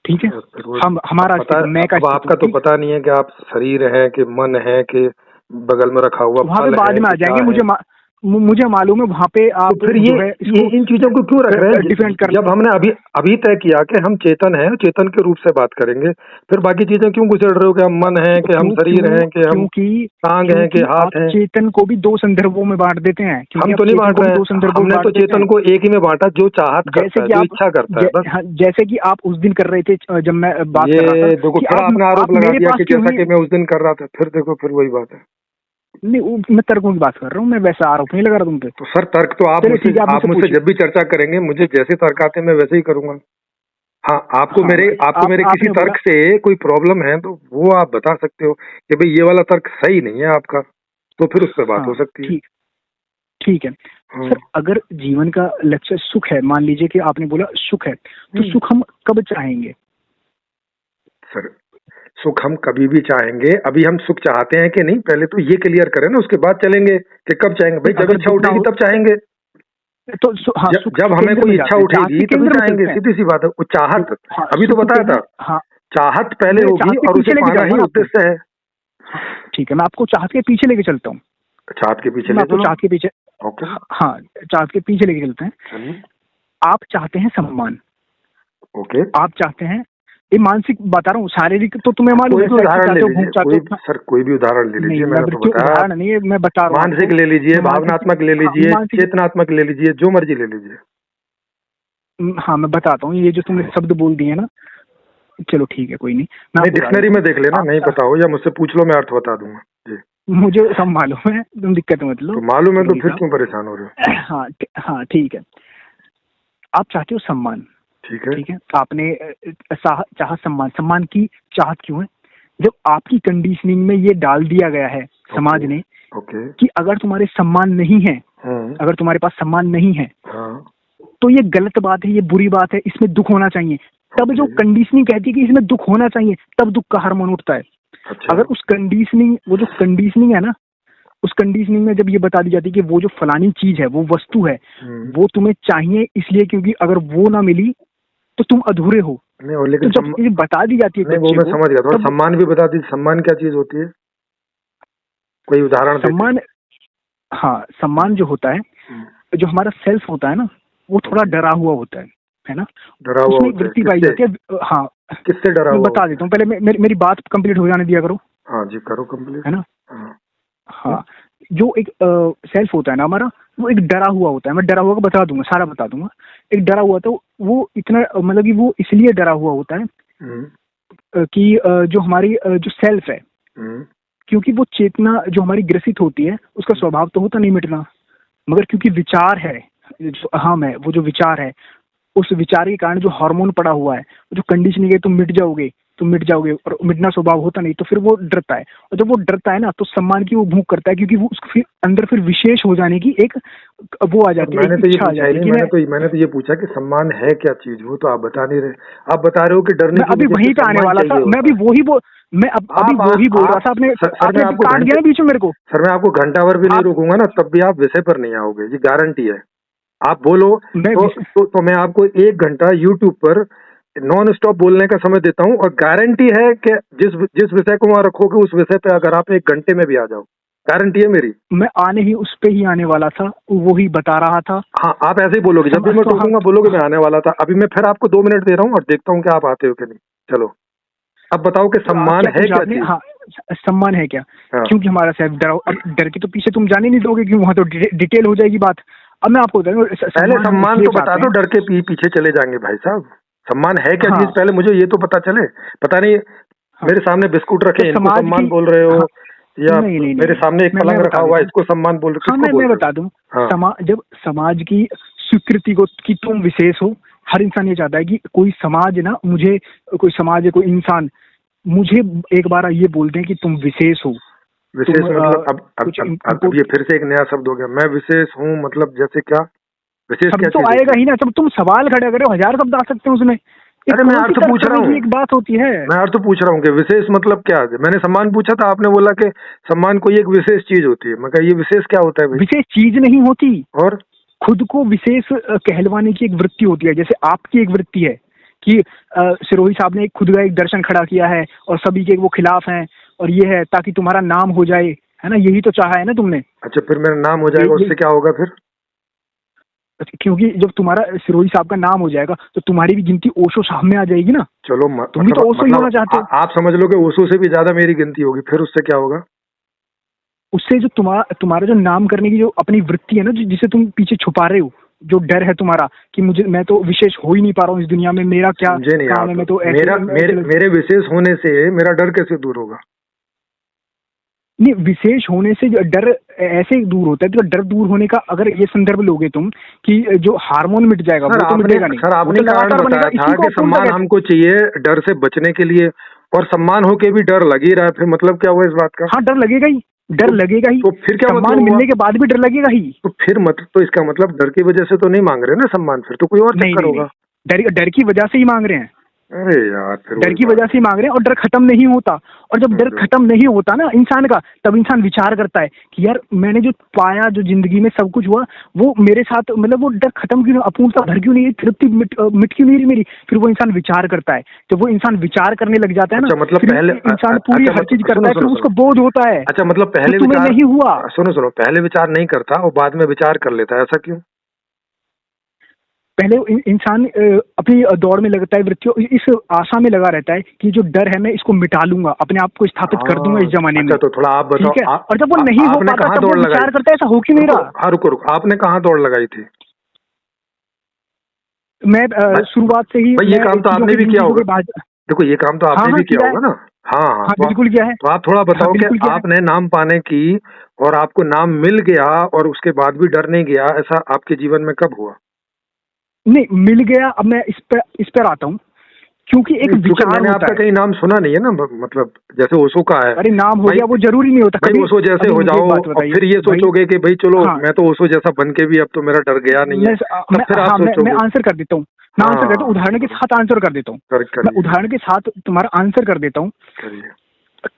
ठीक है, हम हमारा मैं का, आपका तो पता नहीं है कि आप शरीर है कि मन है कि बगल में रखा हुआ वहाँ पे बाद में आ जाएंगे। मुझे मालूम है वहाँ पे आप तो फिर ये इन चीजों को क्यों रख रहे हैं? डिफेंड कर, जब हमने अभी तय किया कि हम चेतन हैं, चेतन के रूप से बात करेंगे, फिर बाकी चीजें क्यों गुजर रहे हो कि हम मन है कि हम शरीर हैं कि हम टांग हैं कि हाथ हैं? चेतन को भी दो संदर्भों में बांट देते हैं। हम तो नहीं बांट रहे हैं, हमने तो चेतन को एक ही में बांटा, जो चाहत करता है, जो इच्छा करता है। जैसे कि आप उस दिन कर रहे थे जब मैं बात कर रहा था, देखो फिर आपने आरोप लगा दिया कि जैसा कि मैं उस दिन कर रहा था। फिर देखो, फिर वही बात है। नहीं, मैं तर्कों की बात कर रहा हूँ, मैं वैसा आरोप नहीं लगा रहा तुम पे। तो सर, तर्क तो आप मुझसे जब भी चर्चा करेंगे, मुझे जैसे तर्क आते हैं मैं वैसे ही करूंगा। हाँ, आपको मेरे किसी तर्क से कोई प्रॉब्लम है तो वो आप बता सकते हो कि भाई ये वाला तर्क सही नहीं है आपका, तो फिर उस पर बात हो सकती है। ठीक है सर, अगर जीवन का लक्ष्य सुख है, मान लीजिए कि आपने बोला सुख है, तो सुख हम कब चाहेंगे? सर, सुख हम कभी भी चाहेंगे। अभी हम सुख चाहते हैं कि नहीं, पहले तो ये क्लियर करें ना, उसके बाद चलेंगे कि कब चाहेंगे। भाई जब इच्छा उठेगी तब चाहेंगे, तो जब हमें कोई इच्छा उठेगी तभी चाहेंगे, सीधी सी बात है। वो चाहत अभी तो बताया था, चाहत पहले होगी और उसे पाना ही उद्देश्य है। ठीक है, मैं आपको चाहत के पीछे लेके चलता हूँ। चाहत के पीछे चाहत के पीछे, हाँ, चाहत के पीछे लेके चलते हैं। आप चाहते हैं सम्मान, ओके, आप चाहते हैं, ये मानसिक बता रहा हूँ, शारीरिक तो तुम्हें मालूम है। सर कोई भी उदाहरण ले लीजिए, उदाहरण नहीं है, मैं बता रहा हूँ। मानसिक ले लीजिए, भावनात्मक ले लीजिए, चेतनात्मक ले लीजिए, जो मर्जी ले लीजिए। हाँ, मैं बताता हूँ। ये जो तुमने शब्द बोल दिए ना, चलो ठीक है, कोई नहीं, मैं डिक्शनरी में देख लेना, नहीं पता हो या मुझसे पूछ लो, मैं अर्थ बता दूंगा जी। मुझे सब मालूम है, तुम दिक्कत मत लो। तो मालूम है तो फिर क्यों परेशान हो रहे हो? हाँ ठीक है, आप चाहते हो सम्मान, ठीक है, आपने चाहा सम्मान की चाहत क्यों है? जब आपकी कंडीशनिंग में ये डाल दिया गया है समाज ने कि अगर तुम्हारे सम्मान नहीं है, अगर तुम्हारे पास सम्मान नहीं है, तो ये गलत बात है, ये बुरी बात है, इसमें दुख होना चाहिए। तब जो कंडीशनिंग कहती है कि इसमें दुख होना चाहिए, तब दुख का हार्मोन उठता है। अगर उस कंडीशनिंग, वो जो कंडीशनिंग है ना, उस कंडीशनिंग में जब ये बता दी जाती है कि वो जो फलानी चीज है, वो वस्तु है, वो तुम्हें चाहिए इसलिए क्योंकि अगर वो ना मिली तो तुम अधूरे हो। नहीं, और लेकिन तो जब ये बता दी जाती है, वो मैं समझ गया, थोड़ा सम्मान भी बता दीजिए। सम्मान क्या चीज होती है, कोई उदाहरण? सम्मान, हाँ, सम्मान जो होता है, जो हमारा सेल्फ होता है ना, वो थोड़ा डरा हुआ होता है ना, डरा हुआ उसमें वृत्ति पाई जाती है। हाँ, किससे डरा हुआ? बता देता हूँ, पहले मेरी बात कंप्लीट हो जाने दिया करो। हाँ जी, करो कंप्लीट, है ना। हाँ, जो एक सेल्फ होता है ना हमारा, वो एक डरा हुआ होता है। मैं डरा हुआ का बता दूंगा, सारा बता दूंगा। एक डरा हुआ, तो वो इतना मतलब कि वो इसलिए डरा हुआ होता है कि जो हमारी जो सेल्फ है, क्योंकि वो चेतना जो हमारी ग्रसित होती है, उसका स्वभाव तो होता नहीं मिटना, मगर क्योंकि विचार है, जो अहम है, वो जो विचार है, उस विचार के कारण जो हार्मोन पड़ा हुआ है, जो कंडीशनिंग है, तुम मिट जाओगे, और मिटना स्वभाव होता नहीं, तो फिर वो डरता है। और जब वो डरता है ना, तो सम्मान की वो भूख करता है, क्योंकि वो उसको फिर अंदर फिर विशेष हो जाने की एक वो आ जाती है। मैंने तो ये पूछा कि सम्मान है क्या चीज, वो तो आप बता नहीं रहे। आप बता रहे हो कि डरने की, अभी वहीं पे आने वाला था, मैं अभी वही बोल रहा था। आपने काट दिया बीच में मेरे को। सर, मैं आपको घंटा भर भी नहीं रोकूंगा ना, तब भी आप विषय पर नहीं आओगे, ये गारंटी है। आप बोलो तो मैं आपको 1 घंटा यूट्यूब पर नॉन स्टॉप बोलने का समय देता हूँ, और गारंटी है कि जिस विषय को वहां रखोगे उस विषय पे अगर आप 1 घंटे में भी आ जाओ, गारंटी है मेरी। मैं आने ही उस पे ही आने वाला था, वो ही बता रहा था। हाँ, आप ऐसे ही बोलोगे, जब भी मैं टोकूंगा बोलोगे मैं आने वाला था। अभी मैं फिर आपको 2 मिनट दे रहा हूँ और देखता हूँ कि आप आते हो कि नहीं। चलो अब बताओ कि सम्मान है क्या चीज? हाँ, सम्मान है क्या? हाँ। क्योंकि हमारा साहब डर के तो पीछे तुम जाने नहीं दोगे, क्यों? वहाँ तो डिटेल हो जाएगी बात। अब मैं आपको बताऊँ, पहले सम्मान तो बता दो, डर के पीछे चले जाएंगे भाई साहब। सम्मान है क्या चीज, पहले मुझे ये तो पता चले। पता नहीं मेरे सामने बिस्कुट रखे इनको सम्मान बोल रहे हो, या मेरे सामने एक पलंग रखा हुआ है इसको सम्मान बोल रहे हो? मैं बता दूं, जब समाज की स्वीकृति को कि तुम विशेष हो, हर इंसान ये चाहता है कि कोई समाज ना मुझे, कोई समाज है, कोई इंसान मुझे एक बार ये बोलते हैं कि तुम विशेष हो। विशेष मतलब अब ये फिर से एक नया शब्द हो गया, मैं विशेष हूँ, मतलब जैसे क्या विशेष क्या तो आएगा ही ना। जब तुम सवाल खड़े करो 1000 शब्द आ सकते हैं उसमें। अरे मैं अर्थ पूछ रहा हूँ, एक बात होती है, मैं अर्थ पूछ रहा हूँ कि विशेष मतलब क्या है। मैंने सम्मान पूछा था, आपने बोला कि सम्मान कोई एक विशेष चीज होती है। मैं कहा ये विशेष क्या होता है भाई? विशेष चीज नहीं होती, और खुद को विशेष कहलवाने की एक वृत्ति होती है। जैसे आपकी एक वृत्ति है कि सिरोही साहब ने खुद का एक दर्शन खड़ा किया है और सभी के वो खिलाफ हैं, और ये है ताकि तुम्हारा नाम हो जाए, है ना? यही तो चाहा है ना तुमने। अच्छा, फिर मेरा नाम हो जाएगा, उससे क्या होगा फिर? क्योंकि जब तुम्हारा सिरोही साहब का नाम हो जाएगा तो तुम्हारी भी गिनती ओशो साहब में आ जाएगी ना। चलो तुम भी तो ओशो ही होना चाहते हो। आप समझ लो कि ओशो से भी ज्यादा मेरी गिनती होगी, फिर उससे क्या होगा? उससे जो तुम्हारा जो नाम करने की जो अपनी वृत्ति है ना, जिसे तुम पीछे छुपा रहे हो, जो डर है तुम्हारा कि मैं तो विशेष हो ही नहीं पा रहा हूँ इस दुनिया में, मेरा क्या काम है, मैं तो मेरे विशेष होने से मेरा डर कैसे दूर होगा? नहीं, विशेष होने से डर ऐसे दूर होता है। तो डर दूर होने का अगर ये संदर्भ लोगे तुम कि जो हार्मोन मिट जाएगा वो तो मिटेगा नहीं। सर आपने कारण बताया था कि सम्मान हमको चाहिए डर से बचने के लिए, और सम्मान होके भी डर लग ही रहा है, फिर मतलब क्या हुआ इस बात का? हाँ, डर लगेगा ही, डर लगेगा ही। तो फिर क्या सम्मान मिलने के बाद भी डर लगेगा ही। तो फिर तो इसका मतलब डर की वजह से तो नहीं मांग रहे ना सम्मान, फिर तो कोई और चक्कर होगा। डर की वजह से ही मांग रहे हैं। अरे यार, फिर डर की वजह से ही मांग रहे हैं, और डर खत्म नहीं होता। और जब डर खत्म नहीं होता ना इंसान का, तब इंसान विचार करता है कि यार मैंने जो पाया, जो जिंदगी में सब कुछ हुआ, वो मेरे साथ, मतलब वो डर खत्म क्यों, अपूर्णता भर क्यों नहीं, तृप्ति मिट क्यों नहीं रही मेरी? फिर वो इंसान विचार करता है। जब वो इंसान विचार करने लग जाता है ना, मतलब पहले इंसान पूरी हर चीज करता है, फिर उसको बोध होता है। अच्छा, मतलब पहले विचार नहीं हुआ। सुनो, पहले विचार नहीं करता और बाद में विचार कर लेता है, ऐसा क्यों? पहले इंसान अपनी दौड़ में लगता है, वृत्तियों इस आशा में लगा रहता है कि जो डर है मैं इसको मिटा लूंगा, अपने आप को स्थापित कर दूंगा इस जमाने में। तो थोड़ा आप बताओ, ठीक है? और जब वो नहीं हो पाता तब वो विचार करता है ऐसा हो क्यों नहीं रहा। हाँ, रुको, आपने कहाँ दौड़ लगाई थी? मैं शुरुआत से ही, ये काम तो आपने भी किया होगा। देखो, ये काम तो आपने भी किया होगा ना। हाँ, बिल्कुल किया है। तो आप थोड़ा बताओ कि आपने नाम पाने की, और आपको नाम मिल गया और उसके बाद भी डर नहीं गया, ऐसा आपके जीवन में कब हुआ? नहीं, मिल गया। अब मैं इस पर आता हूँ, क्योंकि एक विचार मैंने आपका कहीं नाम सुना नहीं है ना, मतलब जैसे ओशो का है। अरे नाम हो गया, वो जरूरी नहीं होता भाई ओशो जैसे हो जाओ और फिर ये सोचोगे कि भाई चलो मैं तो ओशो जैसा बन के भी अब तो मेरा डर गया नहीं है। मैं आंसर कर देता हूँ, मैं आंसर करता हूँ, उदाहरण के साथ आंसर कर देता हूँ। मैं उदाहरण के साथ तुम्हारा आंसर कर देता हूँ।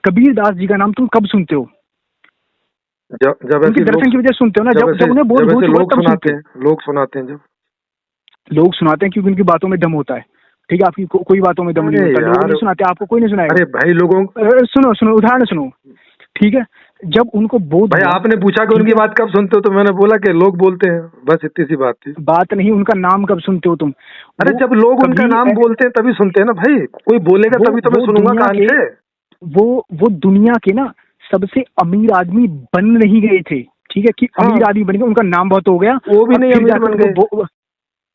कबीर दास जी का नाम तुम कब सुनते हो? जब उनके दर्शन की वजह से सुनते हो ना, जब उन्हें बोध हो लोग सुनाते हैं, जब लोग सुनाते हैं, क्योंकि उनकी बातों में दम होता है। ठीक है, आपकी कोई बातों में दम नहीं होता, लोग नहीं सुनाते, आपको कोई नहीं सुनाएगा। अरे भाई लोगों, सुनो उदाहरण सुनो, ठीक है? जब उनको बोध, भाई आपने पूछा कि उनकी बात कब सुनते हो, तो मैंने बोला कि लोग बोलते हैं, बस इतनी सी बात थी। बात नहीं, उनका नाम कब सुनते हो तुम? अरे जब लोग उनका नाम बोलते हैं तभी सुनते हैं ना भाई, कोई बोलेगा तभी तो मैं सुनूंगा कान से। वो दुनिया के ना सबसे अमीर आदमी बन नहीं गए थे, ठीक है, कि अमीर आदमी बन गए, उनका नाम बहुत हो गया, वो भी नहीं अमीर बन गए,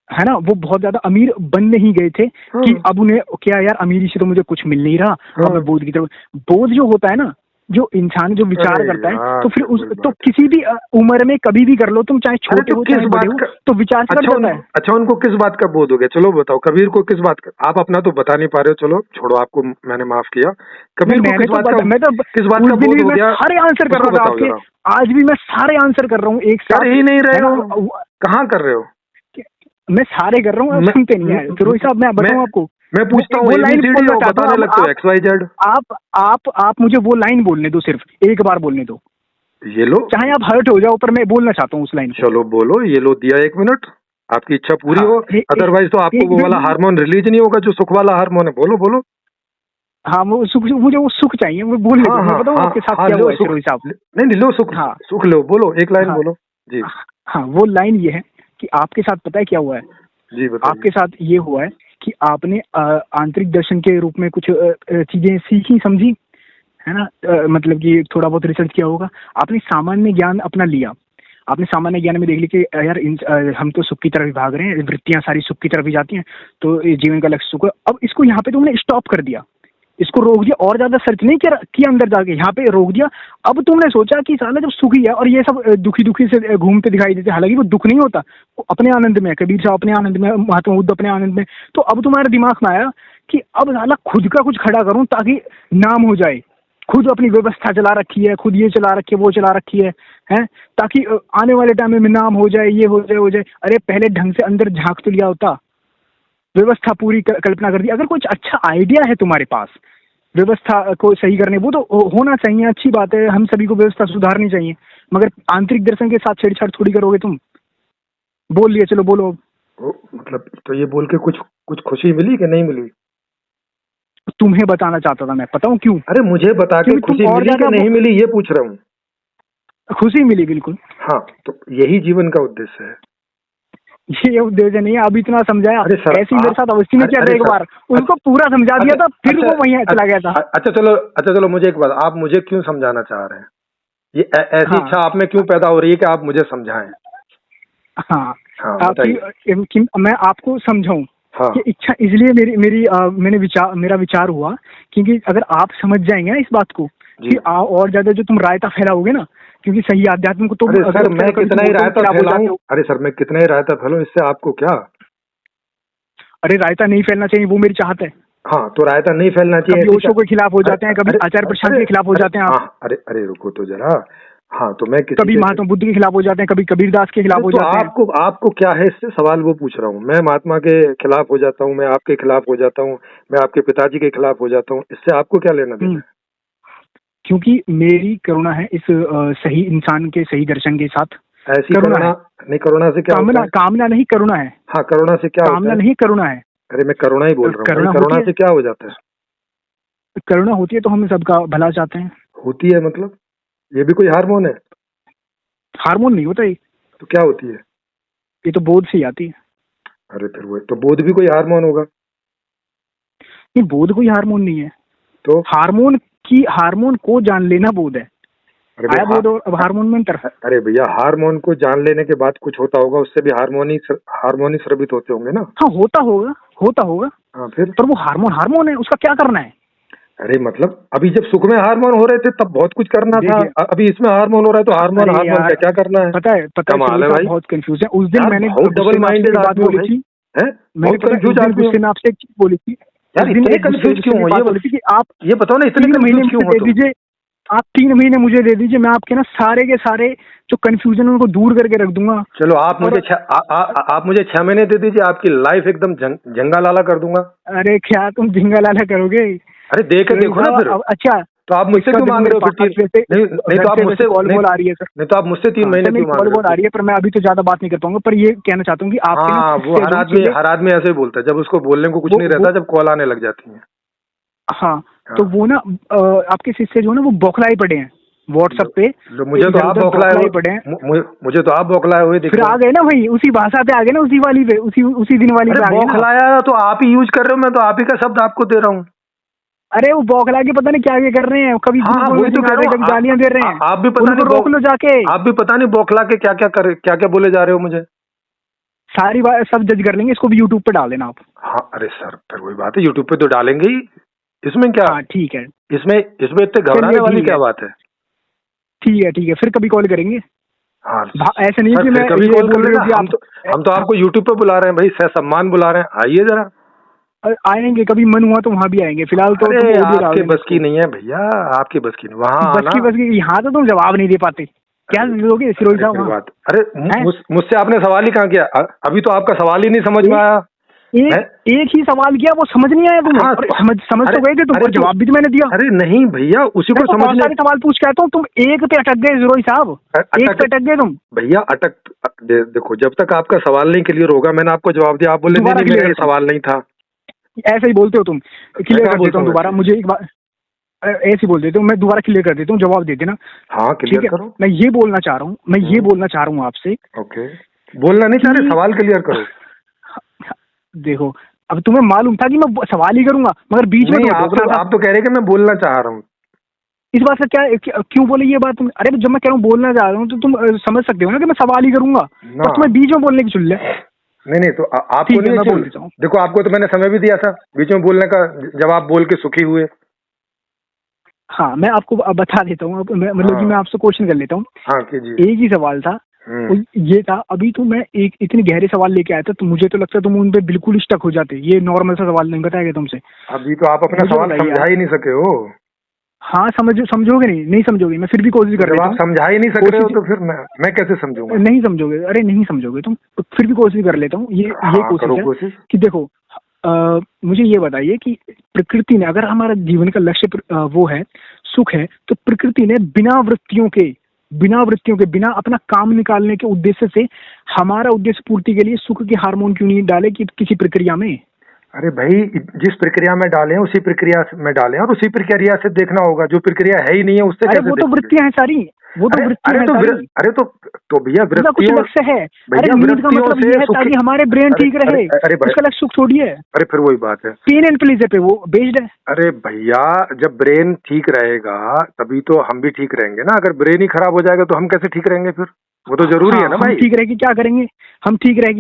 है ना? वो बहुत ज्यादा अमीर बन नहीं गए थे कि अब उन्हें क्या यार अमीरी से तो मुझे कुछ मिल नहीं रहा, अब मैं बोध की तरफ। बोध जो होता है ना, जो इंसान जो विचार करता है, तो फिर तो किसी भी उम्र में कभी भी कर लो तुम, चाहे छोटे हो चाहे बड़े हो, तो विचार कर जाता है। अच्छा, उनको किस बात का बोध हो गया? चलो बताओ, कबीर को किस बात का? आप अपना तो बता नहीं पा रहे हो, चलो छोड़ो, आपको मैंने माफ किया। कबीर को किस बात का बोध हो गया? सारे आंसर कर रहा था, आज भी मैं सारे आंसर कर रहा हूँ एक साथ। ही नहीं रहे हो, कहाँ कर रहे हो? मैं सारे कर रहा हूँ, आप सुनते नहीं है। फिरोज साहब मैं बताऊँ आपको, मैं पूछता हूँ, बताने लगते हो XYZ। आप मुझे वो लाइन बोलने दो, सिर्फ एक बार बोलने दो। ये लो, चाहे आप हर्ट हो जाओ, पर मैं बोलना चाहता हूँ उस लाइन। चलो बोलो, ये लो, दिया 1 मिनट। आपकी इच्छा पूरी हो, अदरवाइज तो आपको वो वाला हार्मोन रिलीज नहीं होगा जो सुख वाला हार्मोन है। बोलो बोलो। हाँ, वो सुख, मुझे वो सुख चाहिए, वो बोल हाँ, हाँ, बताओ आपके साथ क्या हुआ है फिरोज साहब। नहीं लो सुख, सुख लो, बोलो एक लाइन बोलो जी। हाँ, वो लाइन ये है कि आपके साथ पता है क्या हुआ है जी, बताइए। आपके साथ ये हुआ है कि आपने आंतरिक दर्शन के रूप में कुछ चीजें सीखी समझी, है ना, मतलब कि थोड़ा बहुत रिसर्च किया होगा, आपने सामान्य ज्ञान अपना लिया, आपने सामान्य ज्ञान में देख ली कि यार हम तो सुख की तरफ ही भाग रहे हैं, वृत्तियां सारी सुख की तरफ ही जाती हैं, तो जीवन का लक्ष्य सुख है। अब इसको यहाँ पे तुमने स्टॉप कर दिया, इसको रोक दिया, और ज्यादा सर्च नहीं किया अंदर जाके, यहाँ पे रोक दिया। अब तुमने सोचा कि साला जब सुखी है और ये सब दुखी दुखी से घूमते दिखाई देते, हालांकि वो दुख नहीं होता, वो अपने आनंद में, कबीर साहब अपने आनंद में, महात्मा बुद्ध अपने आनंद में। तो अब तुम्हारे दिमाग में आया कि अब साला खुद का कुछ खड़ा करूं ताकि नाम हो जाए, खुद अपनी व्यवस्था चला रखी है, खुद ये चला रखी है, वो चला रखी है, ताकि आने वाले टाइम में नाम हो जाए, ये हो जाए। अरे पहले ढंग से अंदर झांक तो लिया होता, व्यवस्था पूरी कल्पना कर दी। अगर कुछ अच्छा आइडिया है तुम्हारे पास व्यवस्था को सही करने, वो तो होना चाहिए, अच्छी बात है, हम सभी को व्यवस्था सुधारनी चाहिए, मगर आंतरिक दर्शन के साथ छेड़छाड़ थोड़ी करोगे तुम। बोल लिया, चलो बोलो। मतलब तो ये बोल के कुछ खुशी मिली कि नहीं मिली? तुम्हें बताना चाहता था मैं, बताऊं क्यों? अरे मुझे बता के खुशी मिली कि नहीं मिली ये पूछ रहा हूँ। खुशी मिली बिल्कुल। हाँ, तो यही जीवन का उद्देश्य है। ये उद्देश्य नहीं है, अब इतना समझाया। ऐसे ही मेरे साथ अवस्थी ने किया था एक बार, उनको पूरा समझा दिया था, फिर वो वहीं चला गया था। अच्छा चलो मुझे एक बात, आप मुझे क्यों समझाना चाह रहे हैं? ये ऐसी इच्छा आप में क्यों पैदा हो रही है कि आप मुझे समझाएं? हाँ, मैं आपको समझाऊं। ये इच्छा इसलिए मेरा विचार हुआ क्योंकि अगर आप समझ जाएंगे ना इस बात को कि और ज्यादा जो तुम रायता फैलाओगे ना, क्योंकि सही आध्यात्म को तो सर मैं कितना ही रायता फैलाऊं, अरे सर मैं कितना ही रायता फैलाऊं, इससे आपको क्या? अरे रायता नहीं फैलना चाहिए, वो मेरी चाहत है। हाँ, तो रायता नहीं फैलना चाहिए। कभी ओशो के खिलाफ हो जाते हैं, कभी आचार्य प्रसाद के खिलाफ हो जाते हैं आप। अरे रुको तो जरा। हाँ, तो मैं कभी महात्मा बुद्ध के खिलाफ हो जाते हैं, कभी कबीरदास के खिलाफ हो जाते हैं। आपको क्या है इससे? सवाल वो पूछ रहा हूँ। मैं महात्मा के खिलाफ हो जाता हूँ, मैं आपके खिलाफ हो जाता हूँ, मैं आपके पिताजी के खिलाफ हो जाता हूँ, इससे आपको क्या लेना देना है? क्योंकि मेरी करुणा है इस सही इंसान के सही दर्शन के साथ। ऐसी करुणा नहीं, करुणा से क्या होता है? कामना नहीं, करुणा है। हाँ, करुणा से क्या? कामना नहीं, करुणा है। अरे मैं करुणा ही बोल रहा हूँ। करुणा से क्या हो जाता है? करुणा होती है तो हम सबका भला चाहते हैं। होती है मतलब ये भी कोई हार्मोन है? हार्मोन नहीं होता ये। तो क्या होती है? ये तो बोध से ही आती है। अरे फिर वो तो बोध भी कोई हार्मोन होगा? नहीं, बोध कोई हार्मोन नहीं है। तो हार्मोन को जान लेना बोध है। आया बोध और हार्मोन में अंतर? अरे भैया, हार्मोन को जान लेने के बाद कुछ होता होगा, उससे भी हार्मोन ही स्रावित होते होंगे ना? हाँ, होता होगा। हाँ, फिर? पर वो हार्मोन है, उसका क्या करना है? अरे मतलब अभी जब सुख में हार्मोन हो रहे थे तब बहुत कुछ करना था, अभी इसमें हार्मोन हो रहा है तो हार्मोन का क्या करना है? पता है भाई, बहुत कंफ्यूज है। उस दिन मैंने डबल माइंडेड बात बोली थी। मैंने कंफ्यूज आदमी आपसे एक चीज बोली थी यार, इतने कंफ्यूज क्यों हो? ये बोली थी कि आप ये बताओ ना, इतने कंफ्यूज क्यों हो? दे दीजिए आप 3 महीने मुझे दे दीजिए, मैं आपके ना सारे के सारे जो कंफ्यूजन उनको दूर करके रख दूंगा। चलो आप मुझे 6 महीने दे दीजिए, आपकी लाइफ एकदम जंगा लाला कर दूंगा। अरे क्या तुम जंगा लाला करोगे? अरे देखो ना फिर। अच्छा, तो आप मुझसे क्यों मांग रहे हो? नहीं तो आप मुझसे कॉल आ रही है सर। नहीं तो आप मुझसे 3 महीने क्यों मांग रहे हो? कॉल आ रही है, पर मैं अभी तो ज्यादा बात नहीं कर पाऊंगा, पर ये कहना चाहता हूँ कि आप वो हर आदमी ऐसे ही बोलता है, जब उसको बोलने को कुछ नहीं रहता, जब कॉल आने लग जाती है। हाँ, तो वो ना आपके शिष्य जो है ना वो बौखलाए पड़े हैं व्हाट्सएप पे। मुझे तो आप बौखलाए पड़े हैं, मुझे तो आप बौखलाए हुए फिर आ गए ना, वही उसी भाषा पे आ गए ना, उसी वाली पे, उसी दिन वाली पे आ गए। बौखलाया तो आप ही यूज कर रहे हो, मैं तो आप ही का शब्द आपको दे रहा हूँ। अरे वो बौखला के पता नहीं क्या कर रहे हैं, कभी वही तो कभी गालियां दे रहे हैं। आप भी पता नहीं, रोक लो जाके। आप भी पता नहीं बौखला के क्या बोले जा रहे हो मुझे। सारी बात सब जज कर लेंगे, इसको भी यूट्यूब पे डाल देना आप। हाँ, अरे सर फिर वही बात है, यूट्यूब पे तो डालेंगे ही, इसमें क्या? ठीक है, इसमें इतने घबराने वाली क्या बात है? ठीक है, फिर कभी कॉल करेंगे। हाँ, ऐसा नहीं कि मैं कभी कॉल कर लेना। हम तो आपको यूट्यूब पे बुला रहे हैं भाई, सम्मान बुला रहे हैं, आइए जरा। आएंगे, कभी मन हुआ तो वहाँ भी आएंगे, फिलहाल तो आपके बस की नहीं है भैया, आपकी बस की नहीं। वहाँ बस की यहाँ तो तुम जवाब नहीं दे पाते, क्या दोगे फिरोज साहब? बात, अरे मुझसे आपने सवाल ही कहाँ किया? अभी तो आपका सवाल ही नहीं समझ में आया। एक ही सवाल किया, वो समझ नहीं आया तुम्हें? हाँ, समझ तो गए थे तुम, और जवाब भी तो मैंने दिया। अरे नहीं भैया, उसी को समझ ले। सवाल पूछ के आता हूँ, तुम एक पे अटक गए ज़रूरी साहब, एक पे अटक गए तुम भैया। देखो, जब तक आपका सवाल नहीं क्लियर होगा, मैंने आपको जवाब दिया, आप बोले नहीं मेरा सवाल नहीं था। ऐसे ही बोलते हो तुम। क्लियर कर देता हूँ दोबारा, मुझे एक बार ऐसे ही बोल देते हो, मैं दोबारा क्लियर कर देता हूँ, जवाब दे देना। हाँ क्लियर करो। मैं ये बोलना चाह रहा हूँ आपसे। ओके, बोलना नहीं चाह रहे, सवाल क्लियर करो। देखो, अब तुम्हें मालूम था कि मैं सवाल ही करूंगा, मगर बीच में आप तो कह रहे कि मैं बोलना चाह रहा हूँ। इस बात से क्यों बोले ये बात तुम? अरे जब मैं कह रहा हूँ बोलना चाह रहा हूँ, तो तुम समझ सकते हो ना कि मैं सवाल ही करूंगा, और तुम्हें बीच में बोलने की चुन ले। नहीं तो आपको नहीं, बोल देता हूँ। देखो, आपको तो मैंने समय भी दिया था बीच में बोलने का, जब आप बोल के सुखी हुए। हाँ, मैं आपको बता देता हूँ, मतलब कि मैं आपसे क्वेश्चन कर लेता हूँ। हाँ कीजिए। एक ही सवाल था, ये था। अभी तो मैं एक इतने गहरे सवाल लेके आया था, तो मुझे तो लगता है तुम उन पे बिल्कुल ही स्टक हो जाते। ये नॉर्मल सा सवाल नहीं बताया गया तुमसे। अभी तो आप अपना सवाल समझा ही नहीं सके हो। हाँ, समझोगे नहीं समझोगे, मैं फिर भी कोशिश कर रहा हूँ। आप समझा ही नहीं सक रहे हो तो फिर मैं कैसे समझूंगा? नहीं समझोगे, अरे नहीं समझोगे तुम, तो फिर भी कोशिश कर लेता हूँ। ये कोशिश है कि देखो, मुझे ये बताइए कि प्रकृति ने, अगर हमारा जीवन का लक्ष्य वो है, सुख है, तो प्रकृति ने बिना वृत्तियों के, बिना अपना काम निकालने के उद्देश्य से हमारा उद्देश्य पूर्ति के लिए सुख के हार्मोन क्यों नहीं डाले कि किसी प्रक्रिया में? अरे भाई, जिस प्रक्रिया में डाले हैं उसी प्रक्रिया में डाले हैं, और उसी प्रक्रिया से देखना होगा। जो प्रक्रिया है ही नहीं है उससे कैसे? वो तो वृत्तियां हैं सारी, वो तो वृत्तियां हैं सारी। अरे तो भैया, वृत्तियों लक्ष्य है। अरे नींद का मतलब ये है ताकि हमारे ब्रेन ठीक रहे। उसका लक्ष्य सुख थोड़ी है। अरे फिर वही बात है, पेन एंड प्लेजर पे वो बेस्ड है। अरे भैया, जब ब्रेन ठीक रहेगा तभी तो हम भी ठीक रहेंगे ना। अगर ब्रेन ही खराब हो जाएगा तो हम कैसे ठीक रहेंगे फिर? वो तो जरूरी है ना भाई। ठीक रहेगी क्या करेंगे? हमें ठीक रहेगा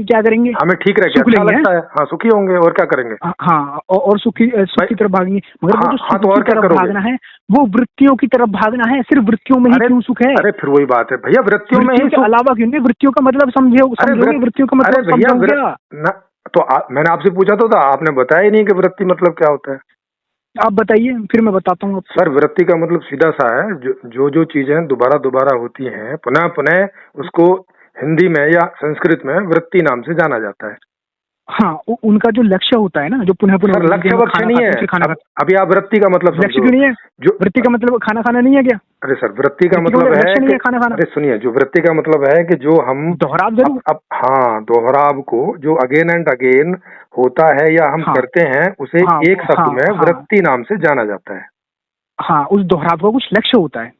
अच्छा लगता है। हाँ, सुखी होंगे, और क्या करेंगे? हाँ, और सुख की तरफ भागेंगे। मगर वो जो सुख तो और की तरफ भागना है, वो वृत्तियों की तरफ भागना है। सिर्फ वृत्तियों में ही क्यों सुख है? अरे फिर वही बात है भैया, वृत्तियों में ही अलावा क्यों नहीं? वृत्तियों का मतलब समझोगे? वृत्तियों का मतलब समझोगे? तो मैंने आपसे पूछा तो था, आपने बताया ही नहीं कि वृत्ति मतलब क्या होता है। आप बताइए, फिर मैं बताता हूँ। सर, वृत्ति का मतलब सीधा सा है, जो चीजें दोबारा होती हैं, पुनः उसको हिंदी में या संस्कृत में वृत्ति नाम से जाना जाता है। हाँ, उनका जो लक्ष्य होता है ना, जो पुनः लक्ष्य वक्ष्य नहीं है। अभी आप वृत्ति का मतलब लक्ष्य क्यों नहीं है? जो वृत्ति का मतलब खाना खाना नहीं है क्या? अरे सर, वृत्ति का मतलब है खाना खाना। अरे सुनिए, जो वृत्ति का मतलब है कि जो हम दोहराव जरूर, हाँ, दोहराव को जो अगेन एंड अगेन होता है या हम करते हैं, उसे एक शब्द में वृत्ति नाम से जाना जाता है। हाँ, उस दोहराव का कुछ लक्ष्य होता है।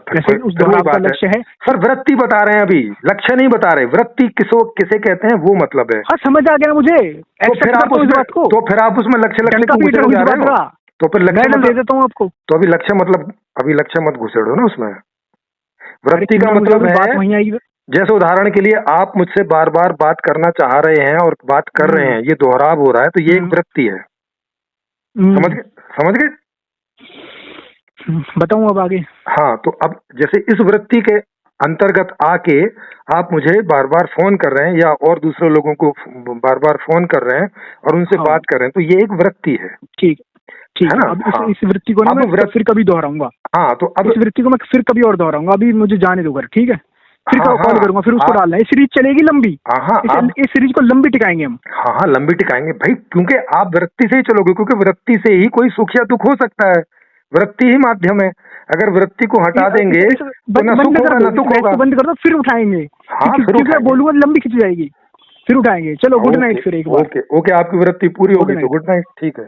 जैसे उस दोहराव का लक्ष्य है। सर, वृत्ति बता रहे हैं, अभी लक्ष्य नहीं बता रहे। वृत्ति किसे कहते हैं वो मतलब है। हाँ, समझ आ गया मुझे। तो फिर आप उसमें लक्ष्य तो फिर लक्ष्य दे देता हूँ आपको। तो अभी लक्ष्य मत घुसेड़ो ना उसमें। वृत्ति का मतलब है, जैसे उदाहरण के लिए आप मुझसे बार बार बात करना चाह रहे हैं और बात कर रहे हैं, ये दोहराव हो रहा है, तो ये एक वृत्ति है। समझ गए? बताऊं अब आगे? हाँ, तो अब जैसे इस वृत्ति के अंतर्गत आके आप मुझे बार बार फोन कर रहे हैं या और दूसरे लोगों को बार बार फोन कर रहे हैं और उनसे बात कर रहे हैं, तो ये एक वृत्ति है। ठीक है ना? अब इस वृत्ति को मैं फिर कभी दोहराऊंगा। हाँ, तो अब इस वृत्ति को मैं फिर कभी और दोहराऊंगा। अभी मुझे जाने दो घर, ठीक है? फिर कॉल करूंगा, फिर उसको डालना है। सीरीज चलेगी लंबी। इस सीरीज को लंबी टिकाएंगे हम। हाँ, लंबी टिकाएंगे भाई, क्योंकि आप वृत्ति से ही चलोगे, क्योंकि वृत्ति से ही कोई सुख या दुख हो सकता है। वृत्ति ही माध्यम है। अगर वृत्ति को हटा देंगे तो ना सुख होगा ना दुख होगा। बंद कर दो, फिर उठाएंगे। हाँ, फिर बोलूंगा लंबी खिंच जाएगी, फिर उठाएंगे। चलो, गुड नाइट। फिर एक बार ओके, आपकी वृत्ति पूरी होगी तो गुड नाइट। ठीक है।